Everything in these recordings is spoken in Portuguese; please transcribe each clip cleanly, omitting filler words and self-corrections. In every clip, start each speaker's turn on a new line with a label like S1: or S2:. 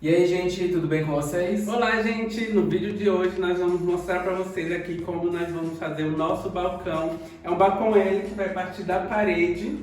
S1: E aí, gente, tudo bem com vocês?
S2: Olá, gente! No vídeo de hoje nós vamos mostrar para vocês aqui como nós vamos fazer o nosso balcão. É um balcão L que vai partir da parede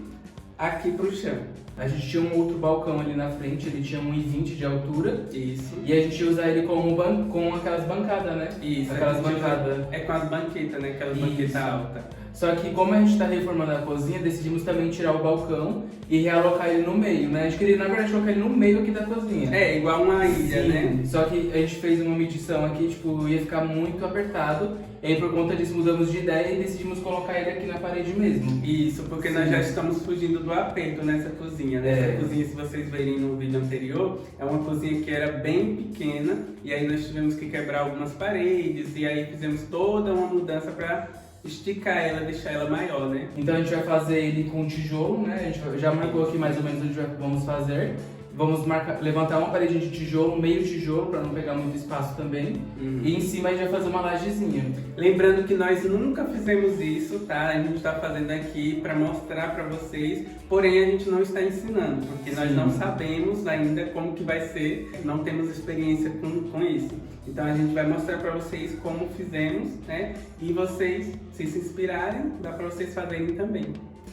S2: aqui para o chão.
S1: A gente tinha um outro balcão ali na frente, ele tinha 1,20 de altura.
S2: Isso.
S1: E a gente ia usar ele com aquelas bancadas, né?
S2: Isso,
S1: Aquelas bancadas.
S2: É com as banquetas, né? Aquelas banquetas altas.
S1: Só que como a gente está reformando a cozinha, decidimos também tirar o balcão e realocar ele no meio, né? A gente queria, na verdade, colocar ele no meio aqui da cozinha.
S2: É, igual uma ilha,
S1: Sim.
S2: né?
S1: Só que a gente fez uma medição aqui, tipo, ia ficar muito apertado. E aí, por conta disso, mudamos de ideia e decidimos colocar ele aqui na parede mesmo.
S2: Isso, porque
S1: Sim.
S2: nós já estamos fugindo do aperto nessa cozinha, né?
S1: É.
S2: Essa cozinha, se vocês verem no vídeo anterior, é uma cozinha que era bem pequena e aí nós tivemos que quebrar algumas paredes e aí fizemos toda uma mudança para esticar ela, deixar ela maior, né?
S1: Então a gente vai fazer ele com tijolo, né? A gente já marcou aqui mais ou menos onde vamos fazer. Vamos levantar uma parede de tijolo, meio tijolo, para não pegar muito espaço também. E em cima a gente vai fazer uma lajezinha.
S2: Lembrando que nós nunca fizemos isso, tá? A gente está fazendo aqui para mostrar para vocês, porém a gente não está ensinando, porque nós não sabemos ainda como que vai ser, não temos experiência com isso. Então a gente vai mostrar para vocês como fizemos, né? E vocês, se inspirarem, dá para vocês fazerem também.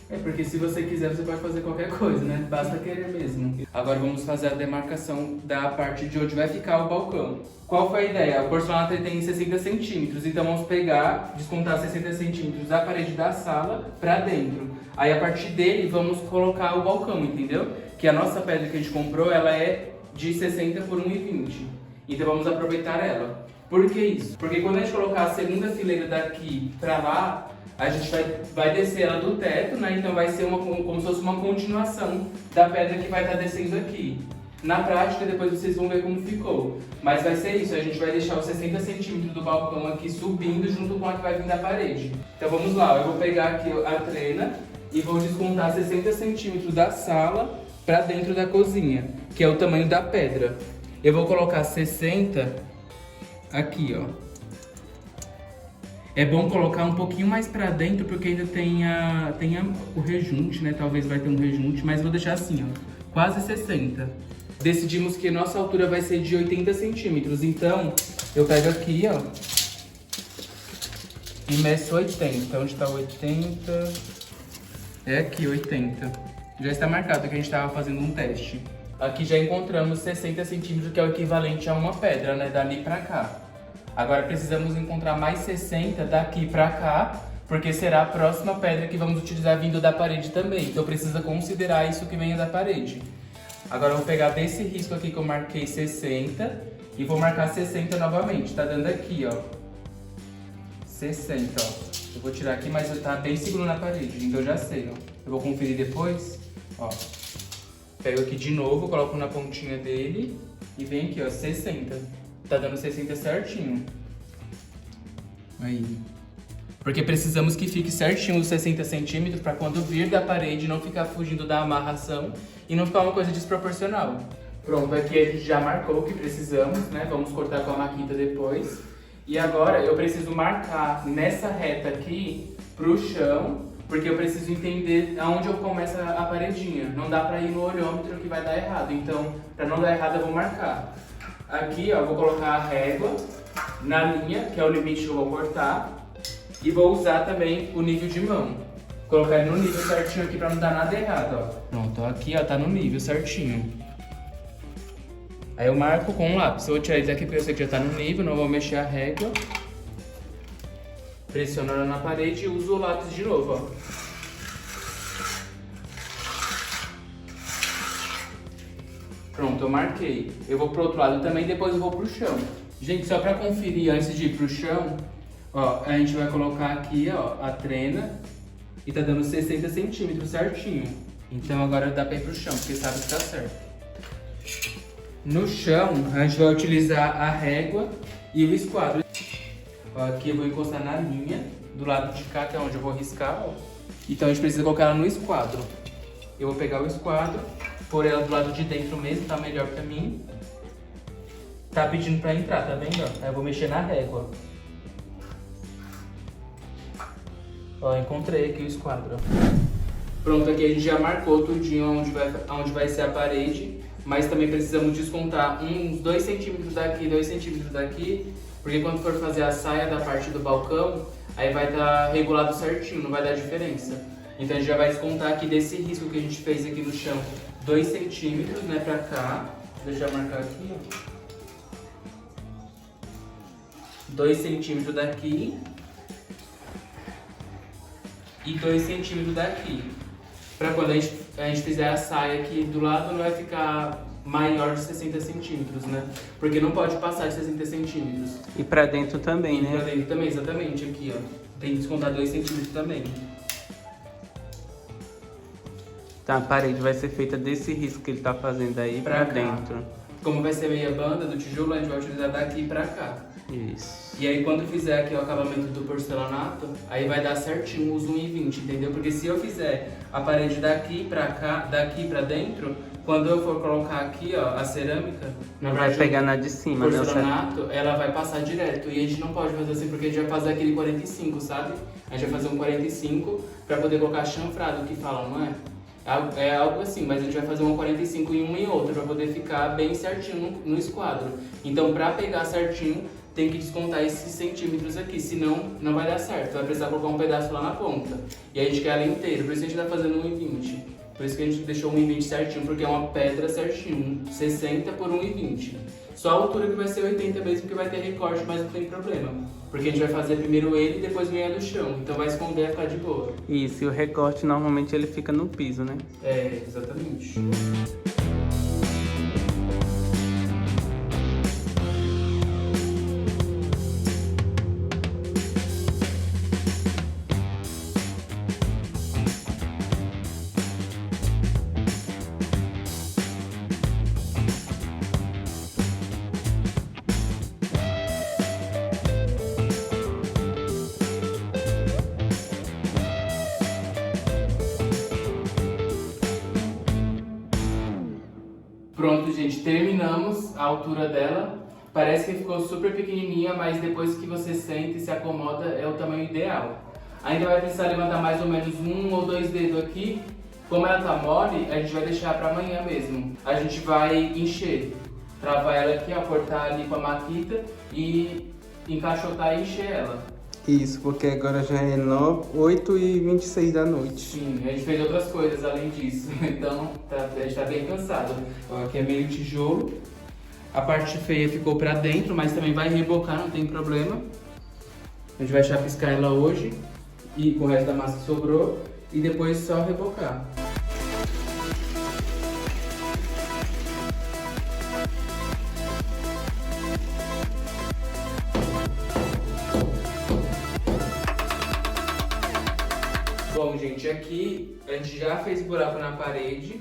S1: É, porque se você quiser, você pode fazer qualquer coisa, né? Basta querer mesmo. Agora vamos fazer a demarcação da parte de onde vai ficar o balcão. Qual foi a ideia? O porcelanato tem 60 centímetros, então vamos pegar, descontar 60 centímetros da parede da sala pra dentro. Aí a partir dele vamos colocar o balcão, entendeu? Que a nossa pedra que a gente comprou, ela é de 60 por 1,20. Então vamos aproveitar ela. Por que isso? Porque quando a gente colocar a segunda fileira daqui pra lá, a gente vai descer ela do teto, né? Então vai ser como se fosse uma continuação da pedra que vai estar descendo aqui. Na prática, depois vocês vão ver como ficou. Mas vai ser isso, a gente vai deixar os 60 centímetros do balcão aqui subindo junto com a que vai vir da parede. Então vamos lá, eu vou pegar aqui a trena e vou descontar 60 centímetros da sala para dentro da cozinha, que é o tamanho da pedra. Eu vou colocar 60 aqui, ó. É bom colocar um pouquinho mais pra dentro, porque ainda tem o rejunte, né? Talvez vai ter um rejunte, mas vou deixar assim, ó. Quase 60. Decidimos que nossa altura vai ser de 80 centímetros. Então, eu pego aqui, ó. E meço 80. Onde tá 80? É aqui, 80. Já está marcado que a gente tava fazendo um teste. Aqui já encontramos 60 centímetros, que é o equivalente a uma pedra, né? Dali pra cá. Agora precisamos encontrar mais 60 daqui pra cá, porque será a próxima pedra que vamos utilizar vindo da parede também. Então precisa considerar isso que venha da parede. Agora eu vou pegar desse risco aqui que eu marquei 60 e vou marcar 60 novamente. Tá dando aqui, ó. 60, ó. Eu vou tirar aqui, mas tá bem seguro na parede, então eu já sei, ó. Eu vou conferir depois, ó. Pego aqui de novo, coloco na pontinha dele e vem aqui, ó, 60. Tá dando 60 certinho. Aí. Porque precisamos que fique certinho os 60 centímetros para quando vir da parede não ficar fugindo da amarração e não ficar uma coisa desproporcional. Pronto, aqui a gente já marcou o que precisamos, né? Vamos cortar com a maquita depois. E agora eu preciso marcar nessa reta aqui pro chão, porque eu preciso entender aonde eu começo a paredinha. Não dá pra ir no olhômetro que vai dar errado. Então, pra não dar errado, eu vou marcar. Aqui, ó, vou colocar a régua na linha, que é o limite que eu vou cortar. E vou usar também o nível de mão. Colocar ele no nível certinho aqui pra não dar nada errado, ó. Pronto, aqui, ó, tá no nível certinho. Aí eu marco com um lápis. Eu vou tirar ele daqui porque eu sei que já tá no nível, não vou mexer a régua. Pressiono ela na parede e uso o lápis de novo, ó. Pronto, eu marquei. Eu vou pro outro lado também, depois eu vou pro chão. Gente, só pra conferir antes de ir pro chão, ó, a gente vai colocar aqui, ó, a trena e tá dando 60 centímetros certinho. Então agora dá pra ir pro chão, porque sabe que tá certo. No chão, a gente vai utilizar a régua e o esquadro. Ó, aqui eu vou encostar na linha, do lado de cá, que é onde eu vou riscar, ó. Então a gente precisa colocar ela no esquadro. Eu vou pegar o esquadro, pôr ela do lado de dentro mesmo, tá melhor pra mim. Tá pedindo pra entrar, tá vendo? Aí eu vou mexer na régua. Ó, encontrei aqui o esquadro. Pronto, aqui a gente já marcou tudinho onde vai ser a parede. mas também precisamos descontar uns 2 centímetros daqui, 2 centímetros daqui, porque quando for fazer a saia da parte do balcão, aí vai estar regulado certinho, não vai dar diferença. Então a gente já vai descontar aqui desse risco que a gente fez aqui no chão, 2 centímetros, né, pra cá. Deixa eu marcar aqui, ó. 2 centímetros daqui e 2 centímetros daqui. Pra quando a gente fizer a saia aqui do lado, não vai ficar maior de 60 centímetros, né? Porque não pode passar de 60 centímetros.
S2: E pra dentro também, né?
S1: Pra dentro também, exatamente, aqui, ó. Tem que descontar 2 centímetros também.
S2: Tá, a parede vai ser feita desse risco que ele tá fazendo aí pra dentro.
S1: Como vai ser meia banda do tijolo, a gente vai utilizar daqui pra cá.
S2: Isso.
S1: E aí quando fizer aqui o acabamento do porcelanato, aí vai dar certinho os 1,20, entendeu? Porque se eu fizer a parede daqui pra cá, daqui pra dentro, quando eu for colocar aqui, ó, a cerâmica,
S2: não vai pegar na de cima,
S1: o porcelanato, ela vai passar direto. E a gente não pode fazer assim, porque a gente vai fazer aquele 45, sabe? A gente vai fazer um 45 pra poder colocar chanfrado, que falam, não é? É algo assim, mas a gente vai fazer um 45 em uma e outra pra poder ficar bem certinho no esquadro. Então pra pegar certinho, tem que descontar esses centímetros aqui, senão não vai dar certo. Vai precisar colocar um pedaço lá na ponta. E a gente quer ela inteira, por isso a gente tá fazendo 1,20. Por isso que a gente deixou 1,20 certinho, porque é uma pedra certinho, 60 por 1,20. Só a altura que vai ser 80 mesmo, que vai ter recorte, mas não tem problema. Porque a gente vai fazer primeiro ele e depois vem a do chão. Então vai esconder e ficar de boa.
S2: Isso, e o recorte normalmente ele fica no piso, né?
S1: É, exatamente. Pronto, gente, terminamos a altura dela. Parece que ficou super pequenininha, mas depois que você sente e se acomoda, é o tamanho ideal. Ainda vai precisar levantar mais ou menos 1 ou 2 dedos aqui. Como ela tá mole, a gente vai deixar pra amanhã mesmo. A gente vai encher, travar ela aqui, ó, cortar ali com a maquita e encaixotar e encher ela.
S2: Isso, porque agora já é 8h26 da noite.
S1: Sim, a gente fez outras coisas além disso, então a gente tá bem cansado. Ó, aqui é meio tijolo. A parte feia ficou pra dentro, mas também vai rebocar, não tem problema. A gente vai chapiscar ela hoje e com o resto da massa que sobrou e depois só rebocar. Bom, gente, aqui a gente já fez buraco na parede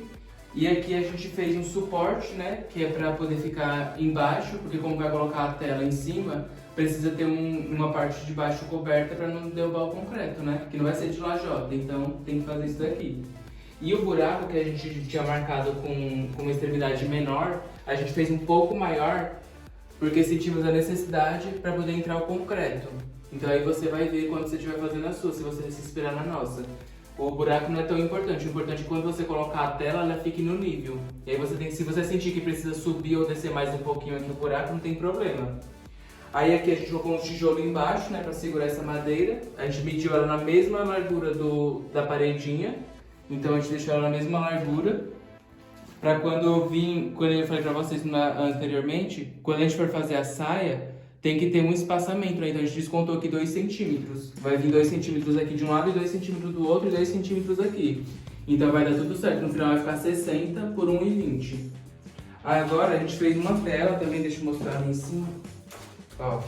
S1: e aqui a gente fez um suporte, né, que é para poder ficar embaixo, porque como vai colocar a tela em cima, precisa ter uma parte de baixo coberta para não derrubar o concreto, né, que não vai ser de lajota, então tem que fazer isso daqui. E o buraco que a gente tinha marcado com uma extremidade menor, a gente fez um pouco maior, porque sentimos a necessidade para poder entrar o concreto. Então aí você vai ver quando você estiver fazendo a sua, se você se inspirar na nossa. O buraco não é tão importante, o importante é que quando você colocar a tela, ela fique no nível. E aí você tem, se você sentir que precisa subir ou descer mais um pouquinho aqui no buraco, não tem problema. Aí aqui a gente colocou um tijolo embaixo, né, para segurar essa madeira. A gente mediu ela na mesma largura da paredinha, então a gente deixou ela na mesma largura. Pra quando eu falei pra vocês anteriormente, quando a gente for fazer a saia, tem que ter um espaçamento, né? Então a gente descontou aqui 2 centímetros. Vai vir 2 centímetros aqui de um lado e 2 centímetros do outro e 2 centímetros aqui. Então vai dar tudo certo. No final vai ficar 60 por 1,20. Agora a gente fez uma tela também, deixa eu mostrar ali em cima. Ó,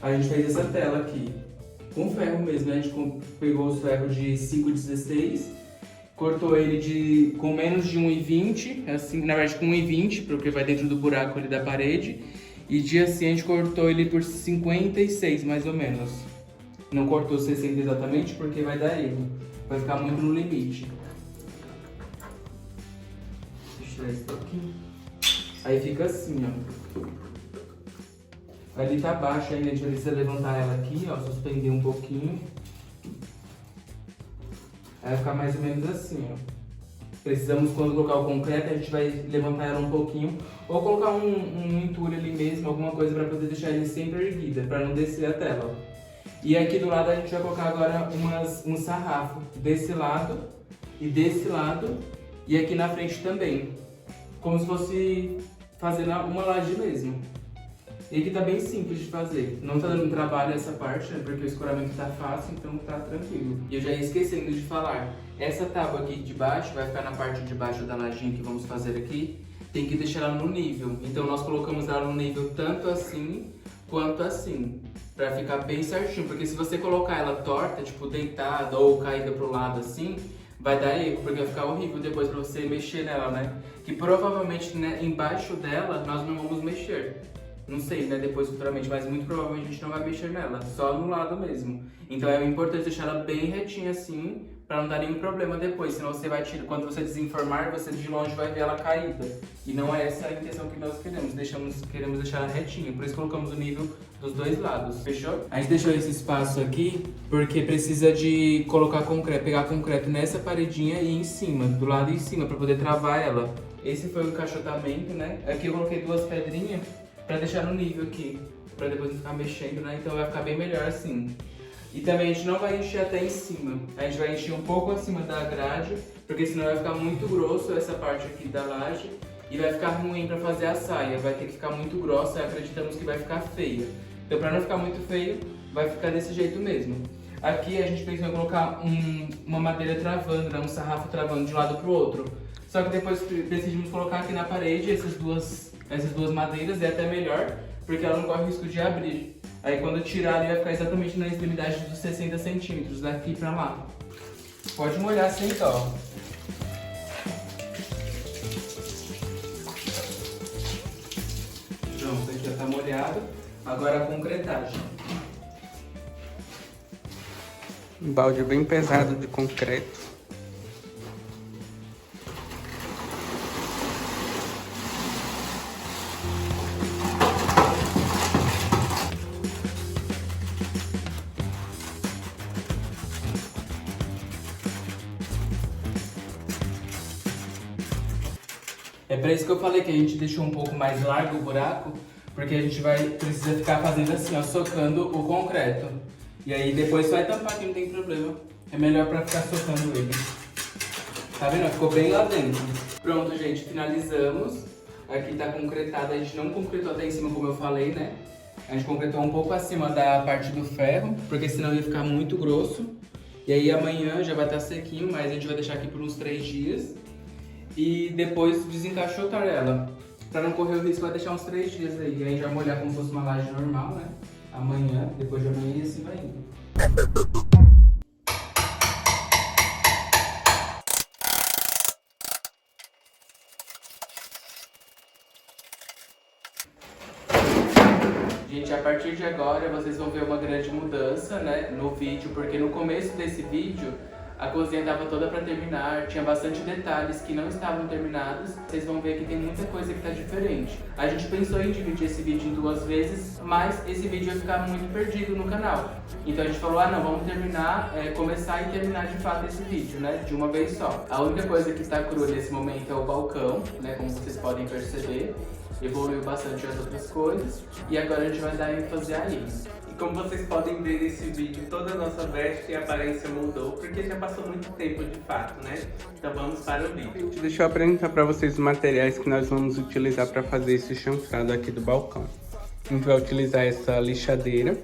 S1: a gente fez essa tela aqui, com ferro mesmo, né? A gente pegou os ferros de 5,16, cortou ele com menos de 1,20, assim, na verdade com 1,20, porque vai dentro do buraco ali da parede. E assim a gente cortou ele por 56, mais ou menos. Não cortou 60 exatamente, porque vai dar erro. Vai ficar muito no limite. Deixa eu tirar isso aqui. Aí fica assim, ó. Ali tá baixo ainda, a gente precisa levantar ela aqui, ó. Suspender um pouquinho. Aí vai ficar mais ou menos assim, ó. Precisamos, quando colocar o concreto, a gente vai levantar ela um pouquinho, ou colocar um entulho ali mesmo, alguma coisa para poder deixar ele sempre erguida, para não descer a tela. E aqui do lado a gente vai colocar agora um sarrafo desse lado e desse lado, e aqui na frente também, como se fosse fazendo uma laje mesmo. E aqui tá bem simples de fazer, não tá dando trabalho essa parte, né, porque o escoramento tá fácil, então tá tranquilo. E eu já ia esquecendo de falar, essa tábua aqui de baixo, vai ficar na parte de baixo da lajinha que vamos fazer aqui, tem que deixar ela no nível. Então nós colocamos ela no nível tanto assim, quanto assim, pra ficar bem certinho, porque se você colocar ela torta, tipo deitada ou caída pro lado assim, vai dar erro, porque vai ficar horrível depois pra você mexer nela, né? Que provavelmente, né, embaixo dela nós não vamos mexer. Não sei, né, depois futuramente, mas muito provavelmente a gente não vai mexer nela, só no lado mesmo. Então é importante deixar ela bem retinha assim, pra não dar nenhum problema depois, senão você vai tirar, quando você desenformar, você de longe vai ver ela caída. E não é essa a intenção que nós queremos, queremos deixar ela retinha, por isso colocamos o nível dos dois lados, fechou? A gente deixou esse espaço aqui, porque precisa de colocar concreto, pegar concreto nessa paredinha e em cima, do lado em cima, pra poder travar ela. Esse foi o encaixotamento, né? Aqui eu coloquei duas pedrinhas, pra deixar no nível aqui, pra depois não ficar mexendo, né? Então vai ficar bem melhor assim. E também a gente não vai encher até em cima, a gente vai encher um pouco acima da grade, porque senão vai ficar muito grosso essa parte aqui da laje e vai ficar ruim pra fazer a saia, vai ter que ficar muito grossa e acreditamos que vai ficar feia. Então pra não ficar muito feio, vai ficar desse jeito mesmo. Aqui a gente pensou em colocar uma madeira travando, né? Um sarrafo travando de um lado pro outro. Só que depois decidimos colocar aqui na parede essas duas madeiras, é até melhor, porque ela não corre o risco de abrir. Aí quando tirar ele vai ficar exatamente na extremidade dos 60 centímetros, daqui pra lá. Pode molhar sem dó. Pronto, aqui já tá molhado. Agora a concretagem.
S2: Um balde bem pesado de concreto.
S1: É pra isso que eu falei que a gente deixou um pouco mais largo o buraco, porque a gente precisa ficar fazendo assim, ó, socando o concreto. E aí depois vai tampar que não tem problema. É melhor pra ficar socando ele. Tá vendo? Ficou bem lá dentro. Pronto, gente, finalizamos. Aqui tá concretado, a gente não concretou até em cima como eu falei, né? A gente concretou um pouco acima da parte do ferro, porque senão ia ficar muito grosso. E aí amanhã já vai estar sequinho, mas a gente vai deixar aqui por uns 3 dias. E depois desencaixotar ela. Pra não correr o risco, vai deixar uns 3 dias aí. E aí já molhar como se fosse uma laje normal, né? Amanhã, depois de amanhã e assim vai indo. Gente, a partir de agora vocês vão ver uma grande mudança, né, no vídeo, porque no começo desse vídeo a cozinha estava toda para terminar, tinha bastante detalhes que não estavam terminados. Vocês vão ver que tem muita coisa que está diferente. A gente pensou em dividir esse vídeo em 2 vezes, mas esse vídeo ia ficar muito perdido no canal. Então a gente falou, não, vamos terminar, começar e terminar de fato esse vídeo, né, de uma vez só. A única coisa que está crua nesse momento é o balcão, né, como vocês podem perceber. Evoluiu bastante as outras coisas e agora a gente vai dar ênfase a isso.
S2: E como vocês podem ver nesse vídeo, toda a nossa veste e aparência mudou, porque já passou muito tempo de fato, né? Então vamos para o vídeo. Deixa eu apresentar para vocês os materiais que nós vamos utilizar para fazer esse chanfrado aqui do balcão. A gente vai utilizar essa lixadeira,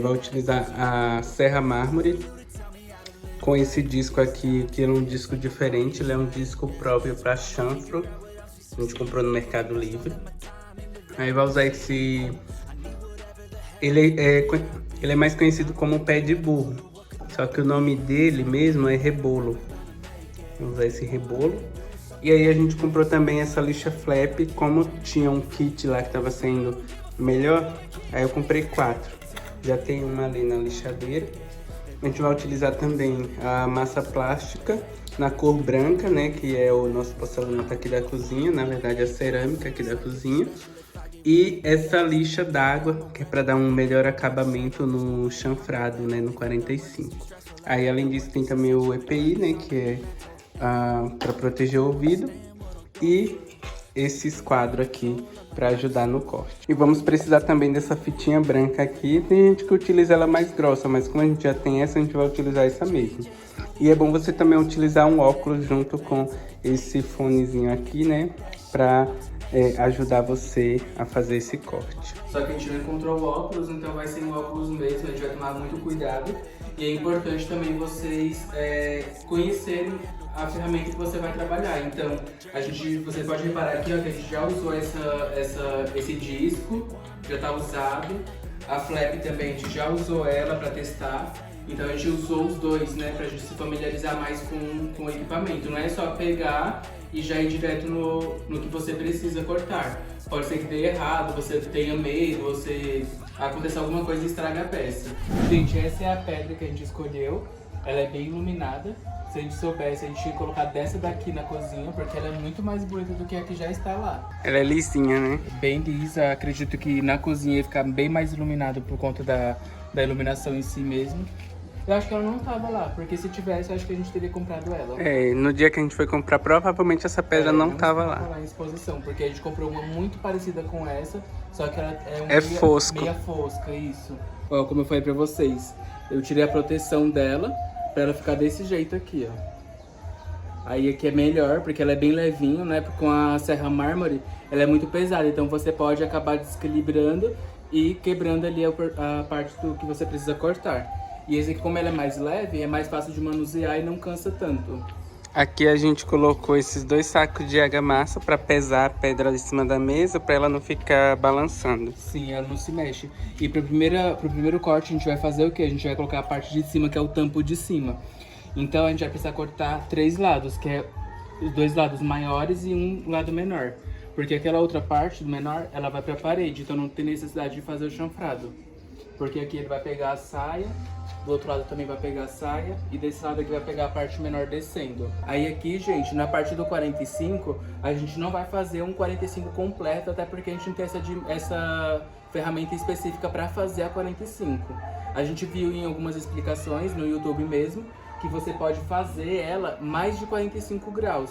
S2: vai utilizar a serra mármore, com esse disco aqui, que é um disco diferente, ele é um disco próprio para chanfro. A gente comprou no Mercado Livre. Aí vai usar esse... Ele é mais conhecido como pé de burro. Só que o nome dele mesmo é rebolo. Vamos usar esse rebolo. E aí a gente comprou também essa lixa flap. Como tinha um kit lá que estava saindo melhor, aí eu comprei 4. Já tem uma ali na lixadeira. A gente vai utilizar também a massa plástica na cor branca, né, que é o nosso porcelanato aqui da cozinha, na verdade a cerâmica aqui da cozinha. E essa lixa d'água, que é para dar um melhor acabamento no chanfrado, né, no 45. Aí além disso tem também o EPI, né, que é para proteger o ouvido e esse esquadro aqui para ajudar no corte. E vamos precisar também dessa fitinha branca aqui. Tem gente que utiliza ela mais grossa, mas como a gente já tem essa, a gente vai utilizar essa mesmo. E é bom você também utilizar um óculos junto com esse fonezinho aqui, né? Para ajudar você a fazer esse corte.
S1: Só que a gente não encontrou o óculos, então vai ser um óculos mesmo, a gente vai tomar muito cuidado. E é importante também vocês conhecerem a ferramenta que você vai trabalhar. Então, você pode reparar aqui, ó, que a gente já usou esse disco, já está usado. A flap também, a gente já usou ela para testar. Então a gente usou os dois, né, pra gente se familiarizar mais com o equipamento. Não é só pegar e já ir direto no que você precisa cortar. Pode ser que dê errado, você tenha medo, aconteça alguma coisa e estraga a peça. Gente, essa é a pedra que a gente escolheu. Ela é bem iluminada. Se a gente soubesse, a gente tinha colocado dessa daqui na cozinha, porque ela é muito mais bonita do que a que já está lá.
S2: Ela é lisinha, né?
S1: Bem lisa. Acredito que na cozinha ia ficar bem mais iluminado por conta da iluminação em si mesmo. Eu acho que ela não estava lá, porque se tivesse, eu acho que a gente teria comprado ela.
S2: No dia que a gente foi comprar, provavelmente essa pedra não estava lá.
S1: Em exposição, porque a gente comprou uma muito parecida com essa, só que ela
S2: fosco.
S1: Meia fosca, isso. Ó, como eu falei pra vocês, eu tirei a proteção dela pra ela ficar desse jeito aqui, ó. Aí aqui é melhor, porque ela é bem levinho, né? Com a serra mármore, ela é muito pesada, então você pode acabar desequilibrando e quebrando ali a parte do que você precisa cortar. E esse aqui, como ela é mais leve, é mais fácil de manusear e não cansa tanto.
S2: Aqui a gente colocou esses 2 sacos de argamassa para pesar a pedra em cima da mesa, para ela não ficar balançando.
S1: Sim, ela não se mexe. E pro primeiro corte a gente vai fazer o quê? A gente vai colocar a parte de cima, que é o tampo de cima. Então a gente vai precisar cortar 3 lados, que é os 2 lados maiores e um lado menor. Porque aquela outra parte do menor, ela vai para a parede, então não tem necessidade de fazer o chanfrado. Porque aqui ele vai pegar a saia, do outro lado também vai pegar a saia, e desse lado aqui vai pegar a parte menor descendo. Aí aqui, gente, na parte do 45, a gente não vai fazer um 45 completo, até porque a gente não tem essa ferramenta específica para fazer a 45. A gente viu em algumas explicações, no YouTube mesmo, que você pode fazer ela mais de 45 graus.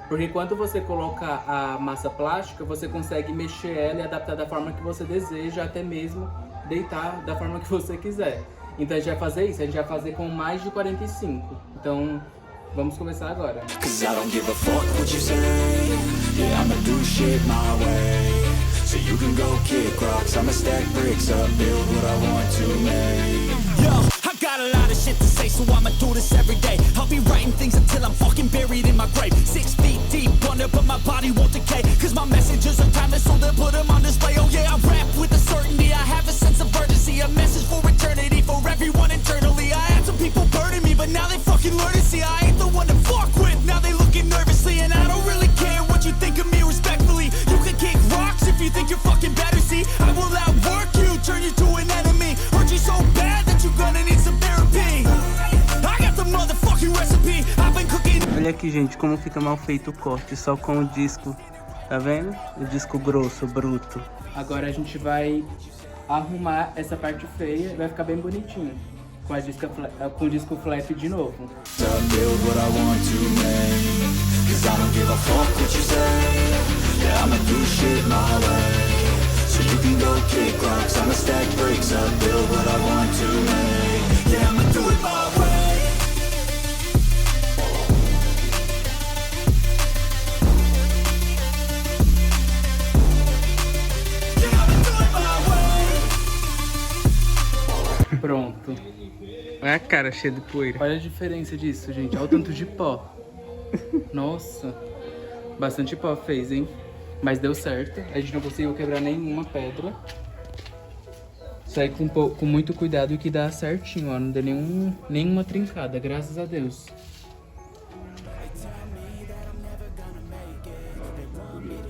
S1: Porque quando você colocar a massa plástica, você consegue mexer ela e adaptar da forma que você deseja, até mesmo deitar da forma que você quiser. Então a gente vai fazer isso, a gente vai fazer com mais de 45. Então vamos começar agora.
S3: I got a lot of shit to say, so I'ma do this every day. I'll be writing things until I'm fucking buried in my grave. 6 feet deep under, but my body won't decay. Cause my messages are timeless, so they'll put them on display. Oh yeah, I rap with a certainty, I have a sense of urgency. A message for eternity, for everyone internally. I had some people burning me, but now they fucking learn to see I ain't the one to fuck with. Now they looking nervously, and I don't really care what you think of me respectfully. You can kick rocks if you think you're fucking better, see. I will outwork you, turn you to an enemy. Hurt you so bad that you're gonna need some therapy. I got the motherfucking recipe. I've been cooking.
S2: Olha aqui, gente, como fica mal feito o corte, só com o disco, tá vendo? O disco grosso, bruto.
S1: Agora a gente vai arrumar essa parte feia e vai ficar bem bonitinho. Com o disco flap de novo. Pronto.
S2: Olha a cara cheia de poeira.
S1: Olha a diferença disso, gente. Olha o tanto de pó. Nossa. Bastante pó fez, hein? Mas deu certo. A gente não conseguiu quebrar nenhuma pedra. Sai com muito cuidado que dá certinho, ó. Não deu nenhuma trincada, graças a Deus.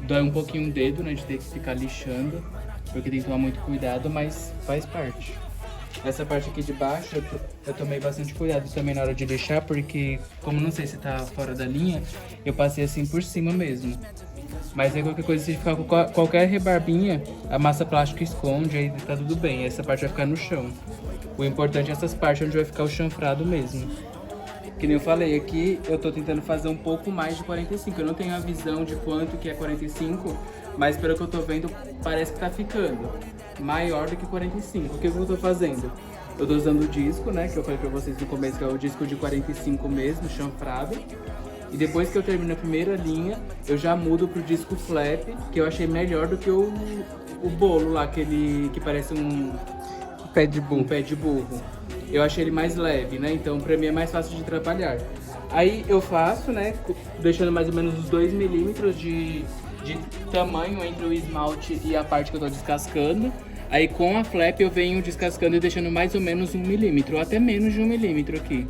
S1: Dói um pouquinho o dedo, né? De ter que ficar lixando. Porque tem que tomar muito cuidado, mas faz parte. Essa parte aqui de baixo eu tomei bastante cuidado também na hora de lixar, porque como não sei se tá fora da linha, eu passei assim por cima mesmo. Mas aí qualquer coisa, se ficar com qualquer rebarbinha, a massa plástica esconde, aí tá tudo bem. Essa parte vai ficar no chão. O importante é essas partes onde vai ficar o chanfrado mesmo. que nem eu falei, aqui eu tô tentando fazer um pouco mais de 45. Eu não tenho a visão de quanto que é 45, mas pelo que eu tô vendo, parece que tá ficando maior do que 45. O que eu tô fazendo? Eu tô usando o disco, né, que eu falei pra vocês no começo, que é o disco de 45 mesmo, chanfrado. E depois que eu termino a primeira linha, eu já mudo pro disco flap, que eu achei melhor do que o bolo lá, aquele que parece um
S2: Pé de burro.
S1: pé de burro. Eu achei ele mais leve, né? Então pra mim é mais fácil de trabalhar. Aí eu faço, né, deixando mais ou menos uns 2 milímetros de tamanho entre o esmalte e a parte que eu tô descascando. Aí com a flap eu venho descascando e deixando mais ou menos 1 milímetro, ou até menos de 1 milímetro aqui.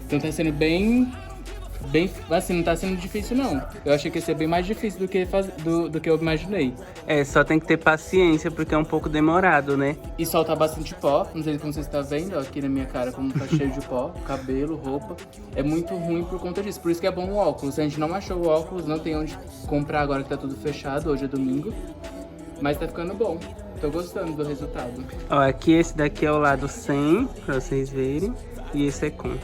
S1: Então tá sendo bem, assim, não tá sendo difícil não. Eu achei que ia ser bem mais difícil do que eu imaginei.
S2: É, só tem que ter paciência, porque é um pouco demorado, né?
S1: E soltar bastante pó, não sei como você está vendo, ó, aqui na minha cara como tá cheio de pó, cabelo, roupa. É muito ruim por conta disso, por isso que é bom o óculos. A gente não achou o óculos, não tem onde comprar agora que tá tudo fechado, hoje é domingo. Mas tá ficando bom, tô gostando do resultado.
S2: Ó, aqui esse daqui é o lado sem, pra vocês verem, e esse é com.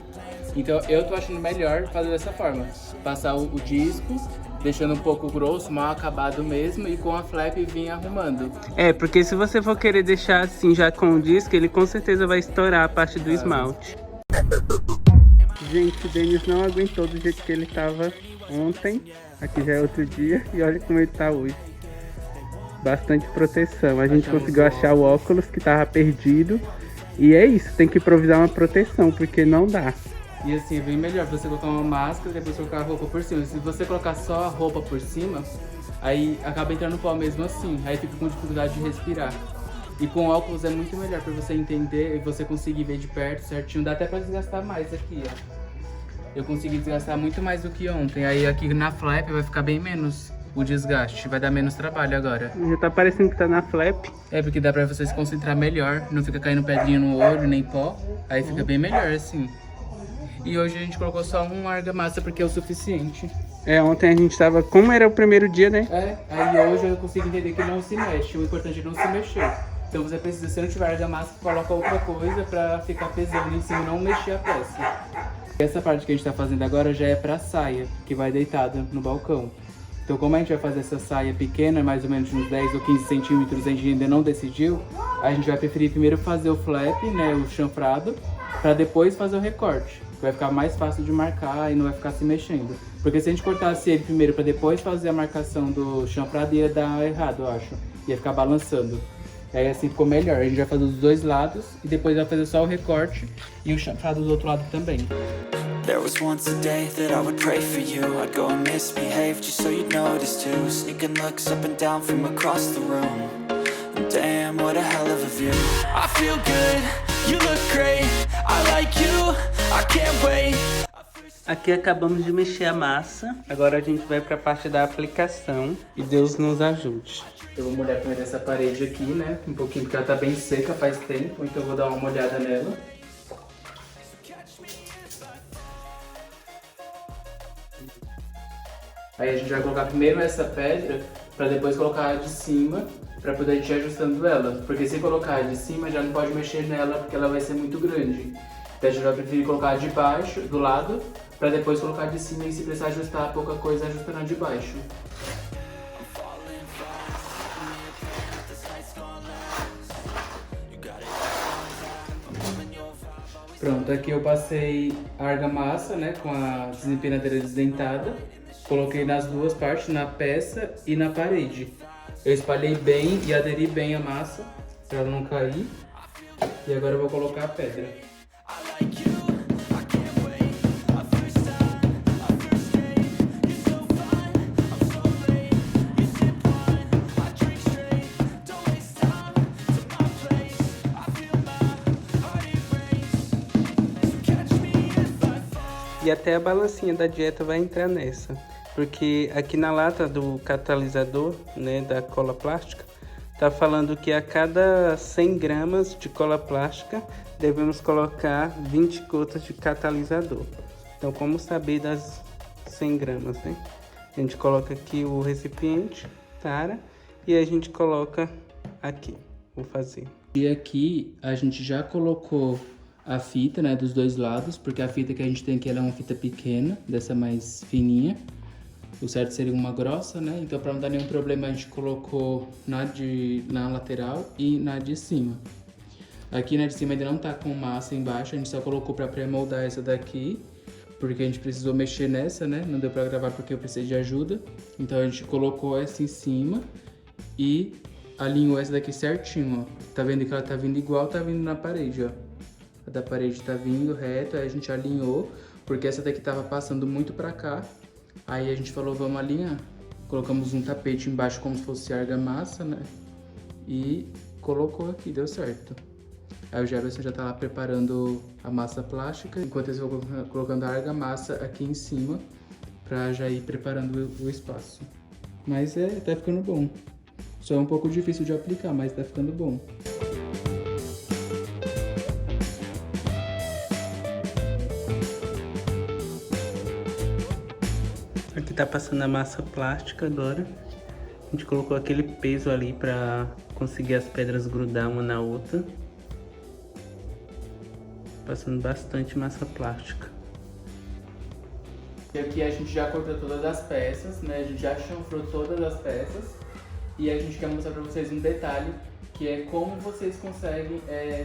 S1: Então eu tô achando melhor fazer dessa forma. Passar o disco, deixando um pouco grosso, mal acabado mesmo, e com a flap vir arrumando.
S2: É, porque se você for querer deixar assim já com o disco, ele com certeza vai estourar a parte do esmalte. Gente, o Denis não aguentou do jeito que ele tava ontem. Aqui já é outro dia, e olha como ele tá hoje. Bastante proteção. A gente conseguiu achar o óculos que tava perdido. E é isso, tem que improvisar uma proteção, porque não dá.
S1: E assim, é bem melhor você colocar uma máscara e depois colocar a roupa por cima. Se você colocar só a roupa por cima, aí acaba entrando pó mesmo assim. Aí fica com dificuldade de respirar. E com óculos é muito melhor pra você entender e você conseguir ver de perto certinho. Dá até pra desgastar mais aqui, ó. Eu consegui desgastar muito mais do que ontem. Aí aqui na flap vai ficar bem menos o desgaste. Vai dar menos trabalho agora.
S2: Já tá parecendo que tá na flap.
S1: É, porque dá pra você se concentrar melhor. Não fica caindo pedrinha no olho, nem pó. Aí fica bem melhor assim. E hoje a gente colocou só um argamassa porque é o suficiente.
S2: É, ontem a gente tava... Como era o primeiro dia, né?
S1: É, aí hoje eu consigo entender que não se mexe. O importante é não se mexer. Então você precisa, se não tiver argamassa, coloca outra coisa pra ficar pesando em cima e não mexer a peça. Essa parte que a gente tá fazendo agora já é pra saia, que vai deitada no balcão. Então como a gente vai fazer essa saia pequena, mais ou menos uns 10 ou 15 centímetros, a gente ainda não decidiu, a gente vai preferir primeiro fazer o flap, né, o chanfrado, pra depois fazer o recorte. Vai ficar mais fácil de marcar e não vai ficar se mexendo. Porque se a gente cortasse ele primeiro pra depois fazer a marcação do chanfrado, ia dar errado, eu acho. Ia ficar balançando. Aí assim ficou melhor. A gente vai fazer dos dois lados e depois vai fazer só o recorte e o chanfrado do outro lado também.
S3: There was once a day that I would pray for you. I'd go and misbehave just so you'd notice too. Sneaking looks up and down from across the room. And damn, what a hell of a view. I feel good, you look great. I like you, I can't wait.
S2: Aqui acabamos de mexer a massa. Agora a gente vai pra parte da aplicação. E Deus nos ajude.
S1: Eu vou molhar primeiro essa parede aqui, né? Um pouquinho porque ela tá bem seca faz tempo. Então eu vou dar uma molhada nela. Aí a gente vai colocar primeiro essa pedra pra depois colocar a de cima, pra poder a gente ir ajustando ela. Porque se colocar a de cima já não pode mexer nela porque ela vai ser muito grande. Então a gente vai preferir colocar a de baixo, do lado, pra depois colocar a de cima e se precisar ajustar pouca coisa, ajustando a de baixo. Pronto, aqui eu passei a argamassa, né, com a desempenadeira desdentada. Coloquei nas duas partes, na peça e na parede. Eu espalhei bem e aderi bem a massa, para ela não cair. E agora eu vou colocar a pedra.
S2: E até a balancinha da dieta vai entrar nessa. Porque aqui na lata do catalisador, né, da cola plástica, tá falando que a cada 100 gramas de cola plástica devemos colocar 20 gotas de catalisador. Então, como saber das 100 gramas, né? A gente coloca aqui o recipiente, tara, e a gente coloca aqui. Vou fazer.
S1: E aqui a gente já colocou a fita, né, dos dois lados, porque a fita que a gente tem aqui ela é uma fita pequena, dessa mais fininha. O certo seria uma grossa, né? Então, para não dar nenhum problema, a gente colocou na lateral e na de cima. Aqui na de cima ainda não tá com massa embaixo, a gente só colocou para pré-moldar essa daqui, porque a gente precisou mexer nessa, né? Não deu para gravar porque eu precisei de ajuda. Então, a gente colocou essa em cima e alinhou essa daqui certinho, ó. Tá vendo que ela tá vindo igual tá vindo na parede, ó. A da parede tá vindo reto, aí a gente alinhou, porque essa daqui tava passando muito pra cá. Aí a gente falou, vamos alinhar. Colocamos um tapete embaixo como se fosse argamassa, né? E colocou aqui, deu certo. Aí o Jefferson já tá lá preparando a massa plástica, enquanto eu vou colocando a argamassa aqui em cima, pra já ir preparando o espaço. Mas tá ficando bom. Só é um pouco difícil de aplicar, mas tá ficando bom.
S2: Aqui tá passando a massa plástica agora. A gente colocou aquele peso ali pra conseguir as pedras grudar uma na outra. Passando bastante massa plástica.
S1: E aqui a gente já cortou todas as peças, né? A gente já chanfrou todas as peças. E a gente quer mostrar pra vocês um detalhe, que é como vocês conseguem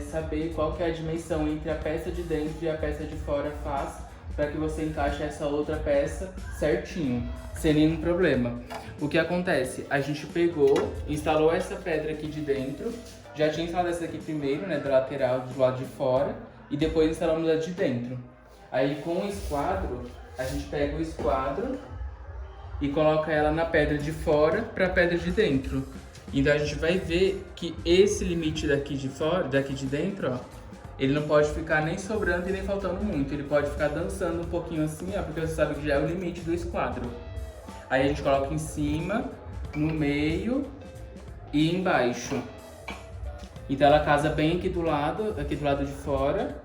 S1: saber qual que é a dimensão entre a peça de dentro e a peça de fora faz, para que você encaixe essa outra peça certinho, sem nenhum problema. O que acontece? A gente pegou, instalou essa pedra aqui de dentro, já tinha instalado essa aqui primeiro, né, da lateral, do lado de fora, e depois instalamos a de dentro. Aí com o esquadro, a gente pega o esquadro e coloca ela na pedra de fora para a pedra de dentro. Então a gente vai ver que esse limite daqui de fora, daqui de dentro, ó, ele não pode ficar nem sobrando e nem faltando muito. Ele pode ficar dançando um pouquinho assim, ó, porque você sabe que já é o limite do esquadro. Aí a gente coloca em cima, no meio e embaixo. Então ela casa bem aqui do lado de fora,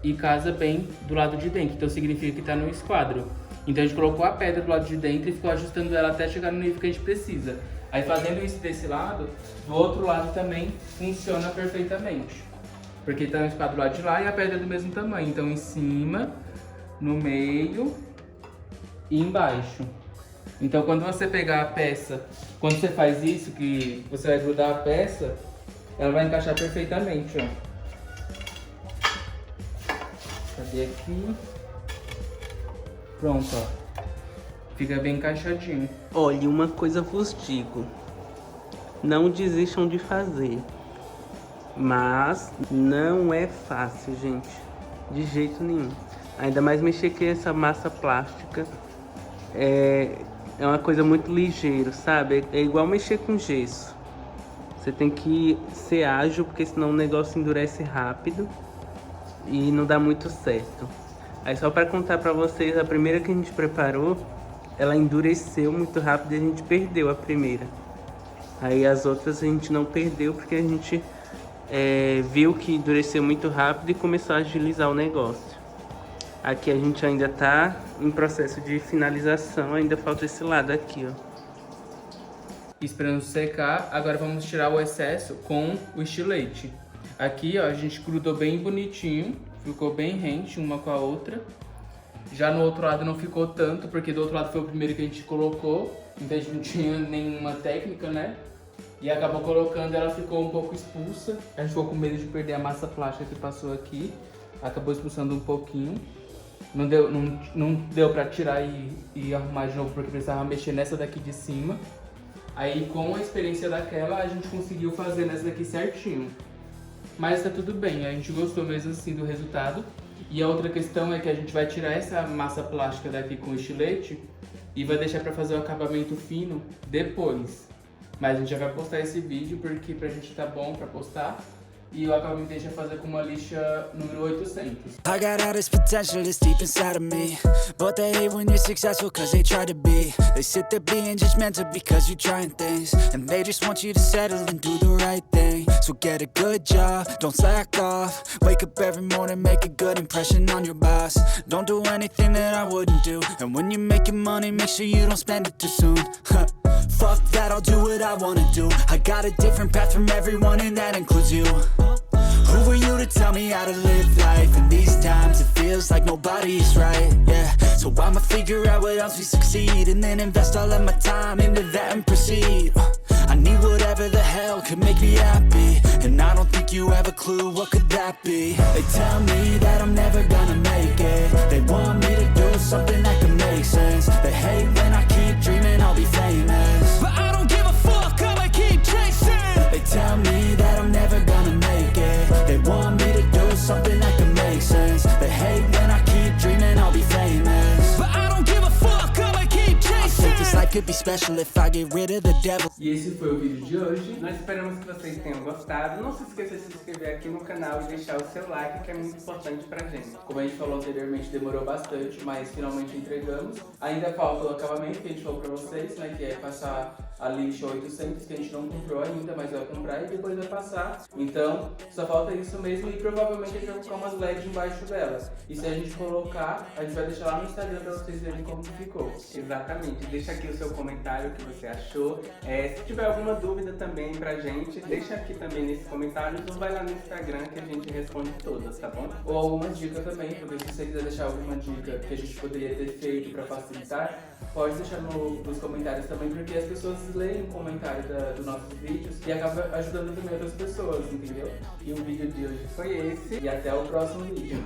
S1: e casa bem do lado de dentro. Então significa que tá no esquadro. Então a gente colocou a pedra do lado de dentro e ficou ajustando ela até chegar no nível que a gente precisa. Aí fazendo isso desse lado, do outro lado também funciona perfeitamente. Porque tá no esquadro do lado de lá e a pedra é do mesmo tamanho. Então em cima, no meio e embaixo. Então quando você pegar a peça, quando você faz isso, que você vai grudar a peça, ela vai encaixar perfeitamente, ó. Cadê aqui? Pronto, ó. Fica bem encaixadinho.
S2: Olha, uma coisa vos digo. Não desistam de fazer. Mas não é fácil, gente. De jeito nenhum. Ainda mais mexer com essa massa plástica. É uma coisa muito ligeira, sabe? É igual mexer com gesso. Você tem que ser ágil, porque senão o negócio endurece rápido e não dá muito certo. Aí só para contar para vocês, a primeira que a gente preparou, ela endureceu muito rápido e a gente perdeu a primeira. Aí as outras a gente não perdeu porque a gente viu que endureceu muito rápido e começou a agilizar o negócio. Aqui a gente ainda tá em processo de finalização, ainda falta esse lado aqui, ó.
S1: Esperando secar, agora vamos tirar o excesso com o estilete. Aqui, ó, a gente grudou bem bonitinho, ficou bem rente uma com a outra. Já no outro lado não ficou tanto, porque do outro lado foi o primeiro que a gente colocou, então a gente não tinha nenhuma técnica, né? E acabou colocando, ela ficou um pouco expulsa. A gente ficou com medo de perder a massa plástica que passou aqui, acabou expulsando um pouquinho. Não deu pra tirar e arrumar de novo, porque precisava mexer nessa daqui de cima. Aí com a experiência daquela, a gente conseguiu fazer nessa daqui certinho. Mas tá tudo bem, a gente gostou mesmo assim do resultado. E a outra questão é que a gente vai tirar essa massa plástica daqui com o estilete e vai deixar pra fazer o acabamento fino depois. Mas a gente já vai postar esse vídeo porque pra gente tá bom pra postar. E o acabamento deixa fazer com uma lixa número 800.
S3: I got all this potential that's deep inside of me, but they hate when you're successful cause they try to be. They sit there being judgmental because you're trying things, and they just want you to settle and do the right thing. So get a good job, don't slack off. Wake up every morning, make a good impression on your boss. Don't do anything that I wouldn't do, and when you're making money, make sure you don't spend it too soon. Fuck that, I'll do what I wanna do. I got a different path from everyone and that includes you. Who are you to tell me how to live life? In these times it feels like nobody's right, yeah. So I'ma figure out what else we succeed, and then invest all of my time into that and proceed. I need whatever the hell could make me happy, and I don't think you have a clue what could that be. They tell me that I'm never gonna make it. They want me to do something that can make sense. They hate when I keep dreaming I'll be famous, but I don't give a fuck, I'ma keep chasing. They tell me that I'm never gonna make it. They want me to do something that can make sense. They hate when I keep dreaming I'll be famous, but I don't give a fuck, I'ma keep chasing. I think this life could be special if I get rid of the devil.
S1: E esse foi o vídeo de hoje.
S2: Nós esperamos que vocês tenham gostado. Não se esqueça de se inscrever aqui no canal e deixar o seu like, que é muito importante pra gente.
S1: Como a gente falou anteriormente, demorou bastante, mas finalmente entregamos. Ainda falta o acabamento que a gente falou pra vocês, né? Que é passar a lixa 800, que a gente não comprou ainda, mas vai comprar e depois vai passar. Então, só falta isso mesmo e provavelmente a gente vai colocar umas LEDs embaixo delas. E se a gente colocar, a gente vai deixar lá no Instagram pra vocês verem como que ficou.
S2: Exatamente. Deixa aqui o seu comentário, o que você achou. Se tiver alguma dúvida também pra gente, deixa aqui também nesses comentários ou vai lá no Instagram que a gente responde todas, tá bom?
S1: Ou alguma dica também, porque se você quiser deixar alguma dica que a gente poderia ter feito pra facilitar, pode deixar nos comentários também, porque as pessoas leem o comentário dos nossos vídeos e acaba ajudando também outras pessoas, entendeu? E o vídeo de hoje foi esse, e até o próximo vídeo.